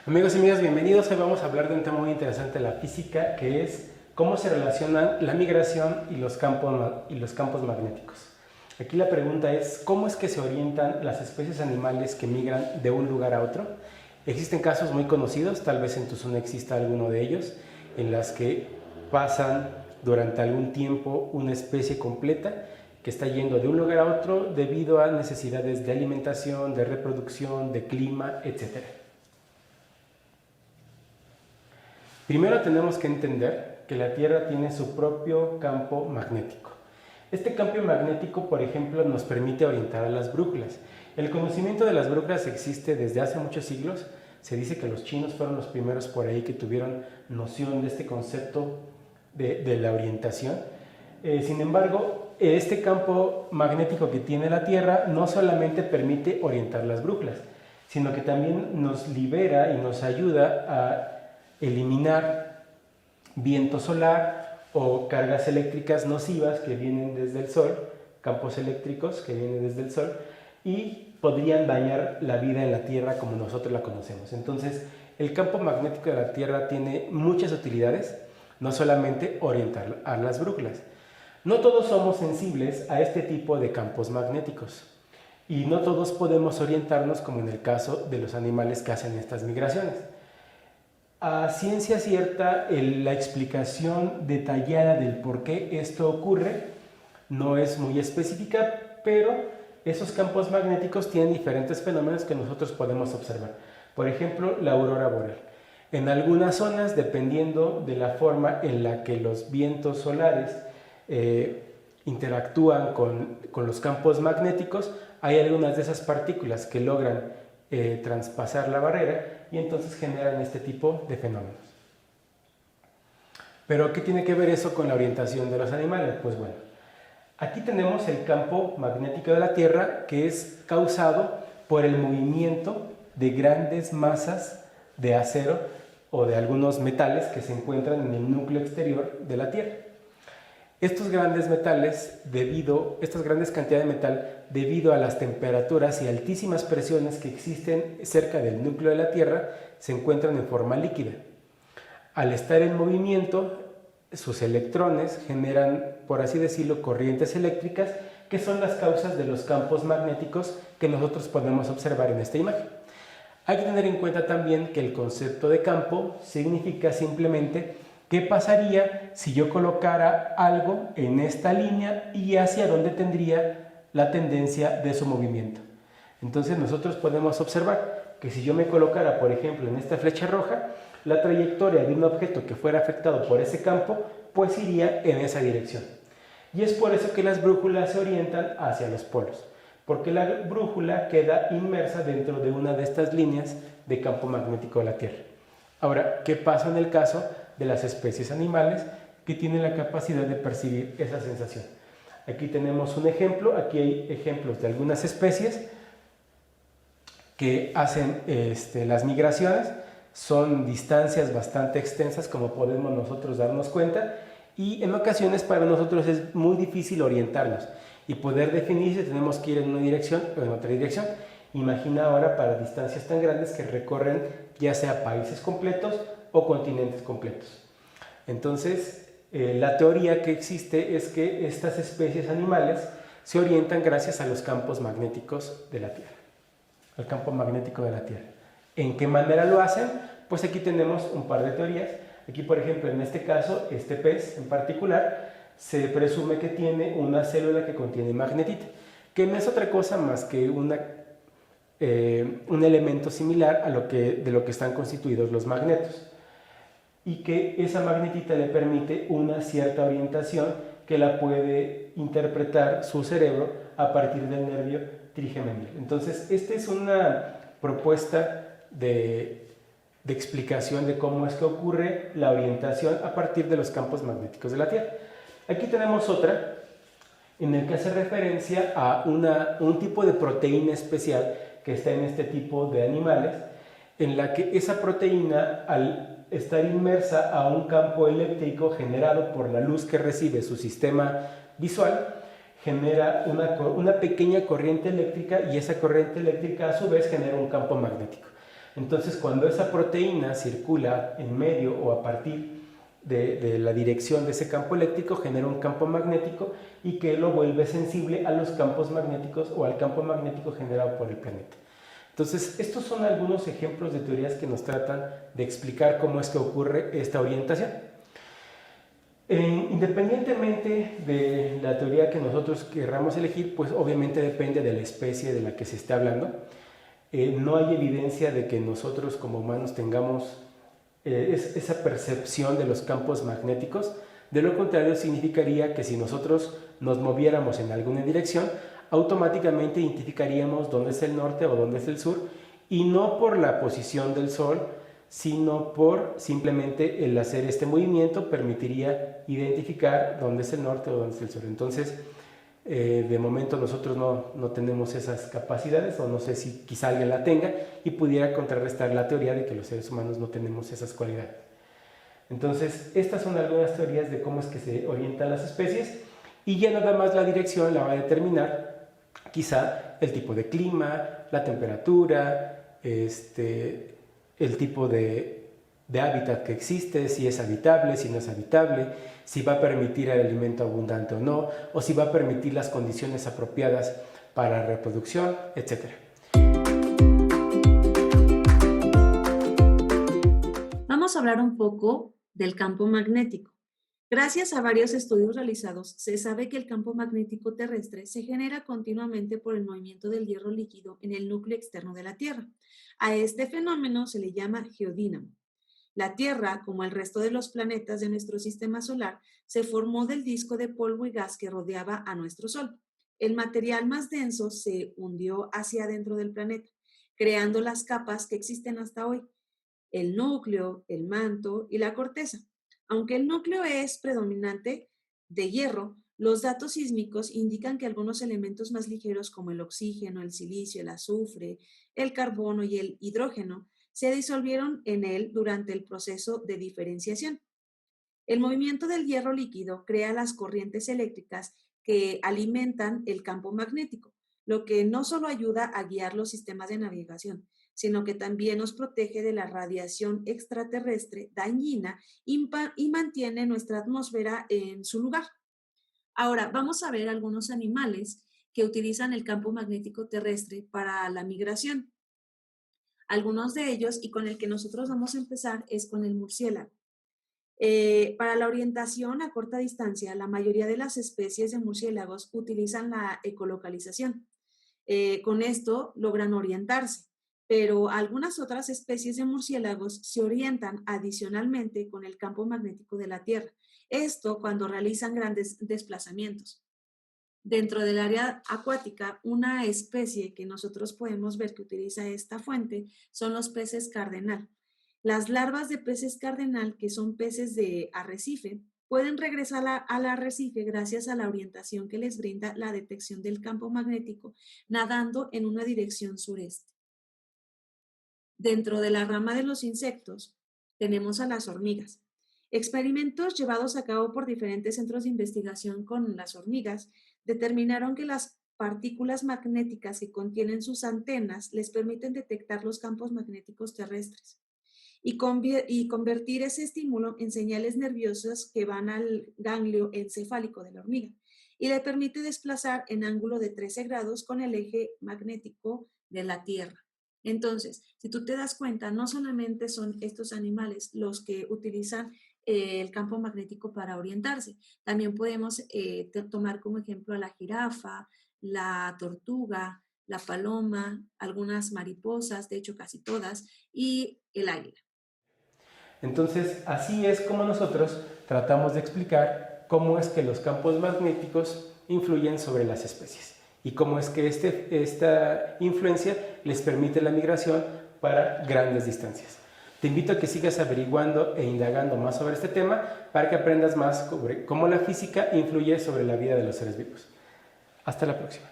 Amigos y amigas, bienvenidos. Hoy vamos a hablar de un tema muy interesante de la física, que es cómo se relacionan la migración y los campos magnéticos. Aquí la pregunta es, ¿cómo es que se orientan las especies animales que migran de un lugar a otro? Existen casos muy conocidos, tal vez en tu zona exista alguno de ellos, en las que pasan durante algún tiempo una especie completa que está yendo de un lugar a otro debido a necesidades de alimentación, de reproducción, de clima, etc. Primero tenemos que entender que la Tierra tiene su propio campo magnético. Este campo magnético, por ejemplo, nos permite orientar a las brújulas. El conocimiento de las brújulas existe desde hace muchos siglos. Se dice que los chinos fueron los primeros por ahí que tuvieron noción de este concepto de la orientación. Sin embargo, este campo magnético que tiene la Tierra no solamente permite orientar las brújulas, sino que también nos libera y nos ayuda a eliminar viento solar o cargas eléctricas nocivas que vienen desde el Sol, campos eléctricos que vienen desde el Sol y podrían dañar la vida en la Tierra como nosotros la conocemos. Entonces, el campo magnético de la Tierra tiene muchas utilidades, no solamente orientar a las brújulas. No todos somos sensibles a este tipo de campos magnéticos y no todos podemos orientarnos como en el caso de los animales que hacen estas migraciones. A ciencia cierta, la explicación detallada del por qué esto ocurre no es muy específica, pero esos campos magnéticos tienen diferentes fenómenos que nosotros podemos observar. Por ejemplo, la aurora boreal. En algunas zonas, dependiendo de la forma en la que los vientos solares interactúan con los campos magnéticos, hay algunas de esas partículas que logran traspasar la barrera y entonces generan este tipo de fenómenos. ¿Pero qué tiene que ver eso con la orientación de los animales? Pues bueno, aquí tenemos el campo magnético de la Tierra que es causado por el movimiento de grandes masas de acero o de algunos metales que se encuentran en el núcleo exterior de la Tierra. Estos grandes metales, estas grandes cantidades de metal, debido a las temperaturas y altísimas presiones que existen cerca del núcleo de la Tierra, se encuentran en forma líquida. Al estar en movimiento, sus electrones generan, por así decirlo, corrientes eléctricas, que son las causas de los campos magnéticos que nosotros podemos observar en esta imagen. Hay que tener en cuenta también que el concepto de campo significa simplemente ¿qué pasaría si yo colocara algo en esta línea y hacia dónde tendría la tendencia de su movimiento? Entonces nosotros podemos observar que si yo me colocara, por ejemplo, en esta flecha roja, la trayectoria de un objeto que fuera afectado por ese campo, pues iría en esa dirección. Y es por eso que las brújulas se orientan hacia los polos, porque la brújula queda inmersa dentro de una de estas líneas de campo magnético de la Tierra. Ahora, ¿qué pasa en el caso de las especies animales que tienen la capacidad de percibir esa sensación? Aquí tenemos un ejemplo, aquí hay ejemplos de algunas especies que hacen las migraciones, son distancias bastante extensas como podemos nosotros darnos cuenta y en ocasiones para nosotros es muy difícil orientarnos y poder definir si tenemos que ir en una dirección o en otra dirección. Imagina ahora para distancias tan grandes que recorren ya sea países completos o continentes completos. Entonces, la teoría que existe es que estas especies animales se orientan gracias a los campos magnéticos de la Tierra, al campo magnético de la Tierra. ¿En qué manera lo hacen? Pues aquí tenemos un par de teorías. Aquí, por ejemplo, en este caso, este pez en particular, se presume que tiene una célula que contiene magnetita, que no es otra cosa más que un elemento similar a de lo que están constituidos los magnetos, y que esa magnetita le permite una cierta orientación que la puede interpretar su cerebro a partir del nervio trigeminal. Entonces, esta es una propuesta de explicación de cómo es que ocurre la orientación a partir de los campos magnéticos de la Tierra. Aquí tenemos otra en el que hace referencia a un tipo de proteína especial que está en este tipo de animales, en la que esa proteína, al estar inmersa a un campo eléctrico generado por la luz que recibe su sistema visual, genera una pequeña corriente eléctrica y esa corriente eléctrica a su vez genera un campo magnético. Entonces, cuando esa proteína circula en medio o a partir de la dirección de ese campo eléctrico, genera un campo magnético y que lo vuelve sensible a los campos magnéticos o al campo magnético generado por el planeta. Entonces, estos son algunos ejemplos de teorías que nos tratan de explicar cómo es que ocurre esta orientación. Independientemente de la teoría que nosotros querramos elegir, pues obviamente depende de la especie de la que se esté hablando. No hay evidencia de que nosotros como humanos tengamos esa percepción de los campos magnéticos. De lo contrario, significaría que si nosotros nos moviéramos en alguna dirección, automáticamente identificaríamos dónde es el norte o dónde es el sur, y no por la posición del Sol, sino por simplemente el hacer este movimiento permitiría identificar dónde es el norte o dónde es el sur. Entonces, de momento nosotros no tenemos esas capacidades, o no sé si quizá alguien la tenga y pudiera contrarrestar la teoría de que los seres humanos no tenemos esas cualidades. Entonces, estas son algunas teorías de cómo es que se orientan las especies, y ya nada más la dirección la va a determinar quizá el tipo de clima, la temperatura, el tipo de hábitat que existe, si es habitable, si no es habitable, si va a permitir el alimento abundante o no, o si va a permitir las condiciones apropiadas para reproducción, etc. Vamos a hablar un poco del campo magnético. Gracias a varios estudios realizados, se sabe que el campo magnético terrestre se genera continuamente por el movimiento del hierro líquido en el núcleo externo de la Tierra. A este fenómeno se le llama geodínamo. La Tierra, como el resto de los planetas de nuestro sistema solar, se formó del disco de polvo y gas que rodeaba a nuestro Sol. El material más denso se hundió hacia adentro del planeta, creando las capas que existen hasta hoy: el núcleo, el manto y la corteza. Aunque el núcleo es predominante de hierro, los datos sísmicos indican que algunos elementos más ligeros como el oxígeno, el silicio, el azufre, el carbono y el hidrógeno se disolvieron en él durante el proceso de diferenciación. El movimiento del hierro líquido crea las corrientes eléctricas que alimentan el campo magnético, lo que no solo ayuda a guiar los sistemas de navegación, sino que también nos protege de la radiación extraterrestre dañina y mantiene nuestra atmósfera en su lugar. Ahora, vamos a ver algunos animales que utilizan el campo magnético terrestre para la migración. Algunos de ellos, y con el que nosotros vamos a empezar, es con el murciélago. Para la orientación a corta distancia, la mayoría de las especies de murciélagos utilizan la ecolocalización. Con esto logran orientarse, pero algunas otras especies de murciélagos se orientan adicionalmente con el campo magnético de la Tierra. Esto cuando realizan grandes desplazamientos. Dentro del área acuática, una especie que nosotros podemos ver que utiliza esta fuente son los peces cardenal. Las larvas de peces cardenal, que son peces de arrecife, pueden regresar al arrecife gracias a la orientación que les brinda la detección del campo magnético, nadando en una dirección sureste. Dentro de la rama de los insectos, tenemos a las hormigas. Experimentos llevados a cabo por diferentes centros de investigación con las hormigas determinaron que las partículas magnéticas que contienen sus antenas les permiten detectar los campos magnéticos terrestres y convertir ese estímulo en señales nerviosas que van al ganglio encefálico de la hormiga y le permite desplazar en ángulo de 13 grados con el eje magnético de la Tierra. Entonces, si tú te das cuenta, no solamente son estos animales los que utilizan el campo magnético para orientarse, también podemos tomar como ejemplo a la jirafa, la tortuga, la paloma, algunas mariposas, de hecho casi todas, y el águila. Entonces, así es como nosotros tratamos de explicar cómo es que los campos magnéticos influyen sobre las especies y cómo es que esta influencia les permite la migración para grandes distancias. Te invito a que sigas averiguando e indagando más sobre este tema para que aprendas más sobre cómo la física influye sobre la vida de los seres vivos. Hasta la próxima.